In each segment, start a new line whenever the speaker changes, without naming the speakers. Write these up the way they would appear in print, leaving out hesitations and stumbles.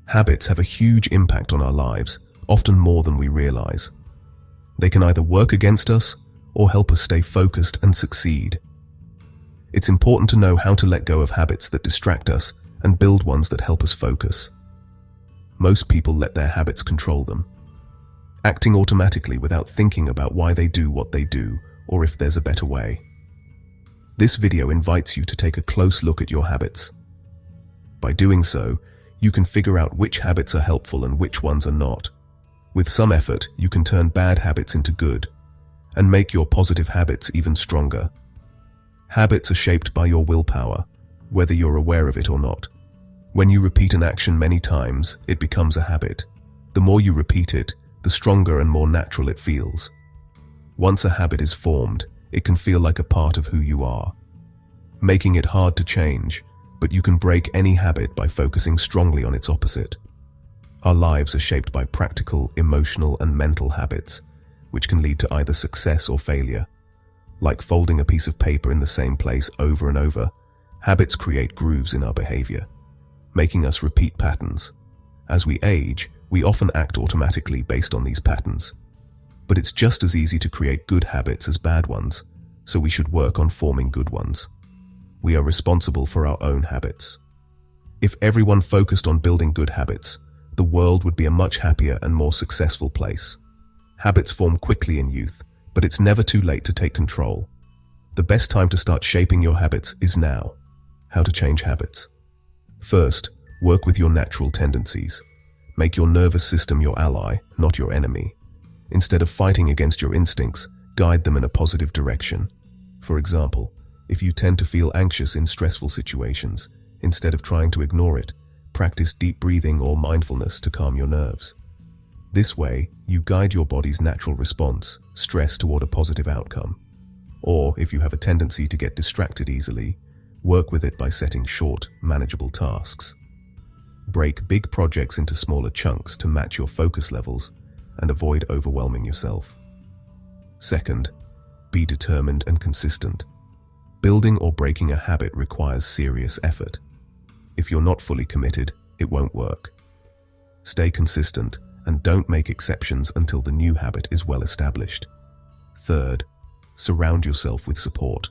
Habits have a huge impact on our lives, often more than we realize. They can either work against us or help us stay focused and succeed. It's important to know how to let go of habits that distract us and build ones that help us focus. Most people let their habits control them, acting automatically without thinking about why they do what they do or if there's a better way. This video invites you to take a close look at your habits. By doing so, you can figure out which habits are helpful and which ones are not. With some effort, you can turn bad habits into good and make your positive habits even stronger. Habits are shaped by your willpower, whether you're aware of it or not. When you repeat an action many times, it becomes a habit. The more you repeat it, the stronger and more natural it feels. Once a habit is formed, it can feel like a part of who you are, making it hard to change, but you can break any habit by focusing strongly on its opposite. Our lives are shaped by practical, emotional, and mental habits, which can lead to either success or failure. Like folding a piece of paper in the same place over and over, habits create grooves in our behavior, making us repeat patterns. As we age, we often act automatically based on these patterns. But it's just as easy to create good habits as bad ones, so we should work on forming good ones. We are responsible for our own habits. If everyone focused on building good habits, the world would be a much happier and more successful place. Habits form quickly in youth, but it's never too late to take control. The best time to start shaping your habits is now. How to change habits? First, work with your natural tendencies. Make your nervous system your ally, not your enemy. Instead of fighting against your instincts, guide them in a positive direction. For example, if you tend to feel anxious in stressful situations, instead of trying to ignore it, practice deep breathing or mindfulness to calm your nerves. This way, you guide your body's natural response, stress, toward a positive outcome. Or, if you have a tendency to get distracted easily, work with it by setting short, manageable tasks. Break big projects into smaller chunks to match your focus levels and avoid overwhelming yourself. Second, be determined and consistent. Building or breaking a habit requires serious effort. If you're not fully committed, it won't work. Stay consistent and don't make exceptions until the new habit is well established. Third, surround yourself with support.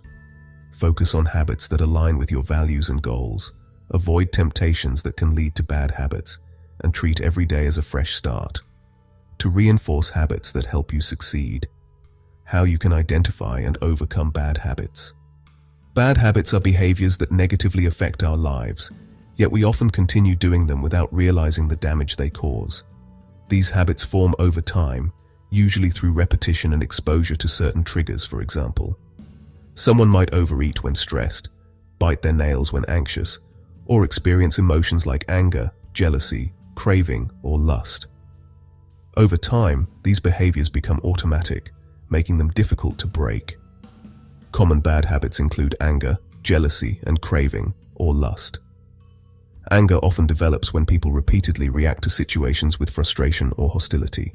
Focus on habits that align with your values and goals. Avoid temptations that can lead to bad habits, and treat every day as a fresh start. To reinforce habits that help you succeed. How you can identify and overcome bad habits. Bad habits are behaviors that negatively affect our lives, yet we often continue doing them without realizing the damage they cause. These habits form over time, usually through repetition and exposure to certain triggers, for example. Someone might overeat when stressed, bite their nails when anxious, or experience emotions like anger, jealousy, craving, or lust. Over time, these behaviors become automatic, making them difficult to break. Common bad habits include anger, jealousy, and craving, or lust. Anger often develops when people repeatedly react to situations with frustration or hostility.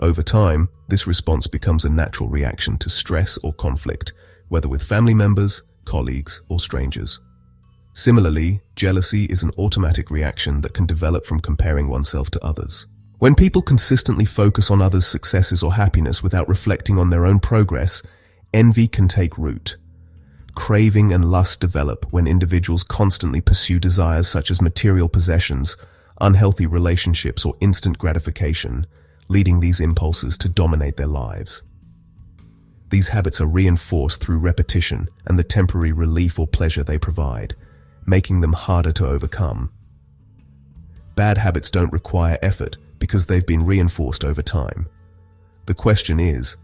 Over time, this response becomes a natural reaction to stress or conflict, whether with family members, colleagues, or strangers. Similarly, jealousy is an automatic reaction that can develop from comparing oneself to others. When people consistently focus on others' successes or happiness without reflecting on their own progress, envy can take root. Craving and lust develop when individuals constantly pursue desires such as material possessions, unhealthy relationships, or instant gratification, leading these impulses to dominate their lives. These habits are reinforced through repetition and the temporary relief or pleasure they provide, making them harder to overcome. Bad habits don't require effort because they've been reinforced over time. The question is,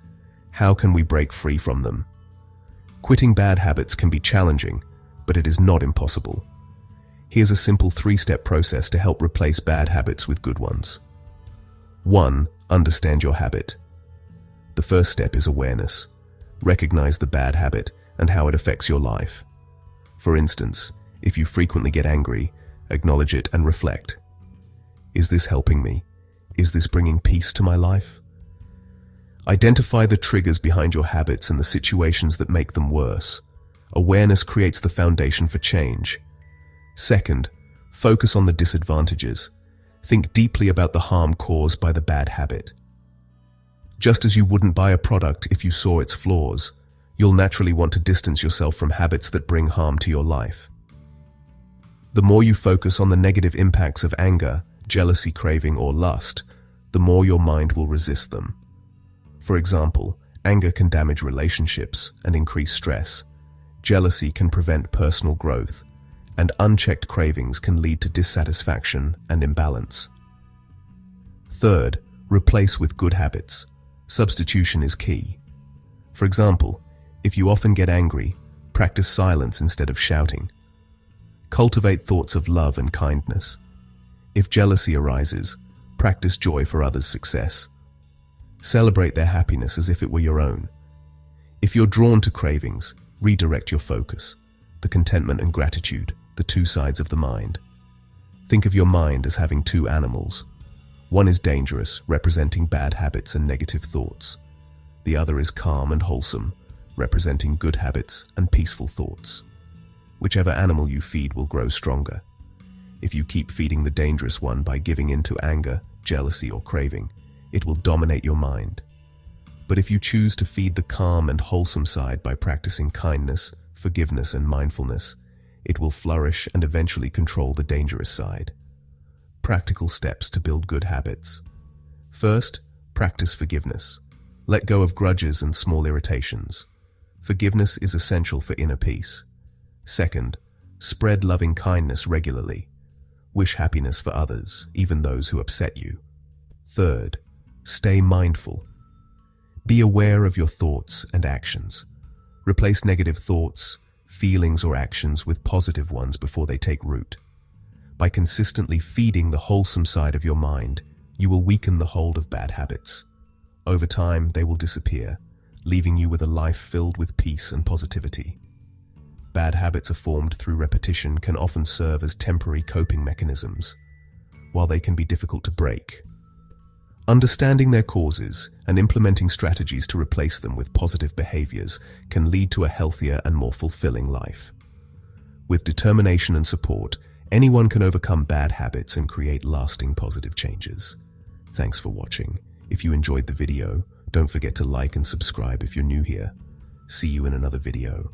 how can we break free from them? Quitting bad habits can be challenging, but it is not impossible. Here's a simple 3-step process to help replace bad habits with good ones. 1. Understand your habit. The first step is awareness. Recognize the bad habit and how it affects your life. For instance, if you frequently get angry, acknowledge it and reflect. Is this helping me? Is this bringing peace to my life? Identify the triggers behind your habits and the situations that make them worse. Awareness creates the foundation for change. Second, focus on the disadvantages. think deeply about the harm caused by the bad habit. Just as you wouldn't buy a product if you saw its flaws, you'll naturally want to distance yourself from habits that bring harm to your life. The more you focus on the negative impacts of anger, jealousy, craving, or lust, the more your mind will resist them. For example, anger can damage relationships and increase stress. Jealousy can prevent personal growth, and unchecked cravings can lead to dissatisfaction and imbalance. Third, replace with good habits. Substitution is key. For example, if you often get angry, practice silence instead of shouting. Cultivate thoughts of love and kindness. If jealousy arises, practice joy for others' success. Celebrate their happiness as if it were your own. If you're drawn to cravings, redirect your focus. The contentment and gratitude, the two sides of the mind. Think of your mind as having two animals. One is dangerous, representing bad habits and negative thoughts. The other is calm and wholesome, representing good habits and peaceful thoughts. Whichever animal you feed will grow stronger. If you keep feeding the dangerous one by giving in to anger, jealousy, or craving, it will dominate your mind. But if you choose to feed the calm and wholesome side by practicing kindness, forgiveness, and mindfulness, it will flourish and eventually control the dangerous side. Practical steps to build good habits. First, practice forgiveness. Let go of grudges and small irritations. Forgiveness is essential for inner peace. Second, spread loving kindness regularly. Wish happiness for others, even those who upset you. Third, stay mindful. Be aware of your thoughts and actions. Replace negative thoughts, feelings, or actions with positive ones before they take root. By consistently feeding the wholesome side of your mind, you will weaken the hold of bad habits. Over time, they will disappear, leaving you with a life filled with peace and positivity. Bad habits are formed through repetition can often serve as temporary coping mechanisms, while they can be difficult to break. Understanding their causes and implementing strategies to replace them with positive behaviors can lead to a healthier and more fulfilling life. With determination and support, anyone can overcome bad habits and create lasting positive changes. Thanks for watching. If you enjoyed the video, don't forget to like and subscribe if you're new here. See you in another video.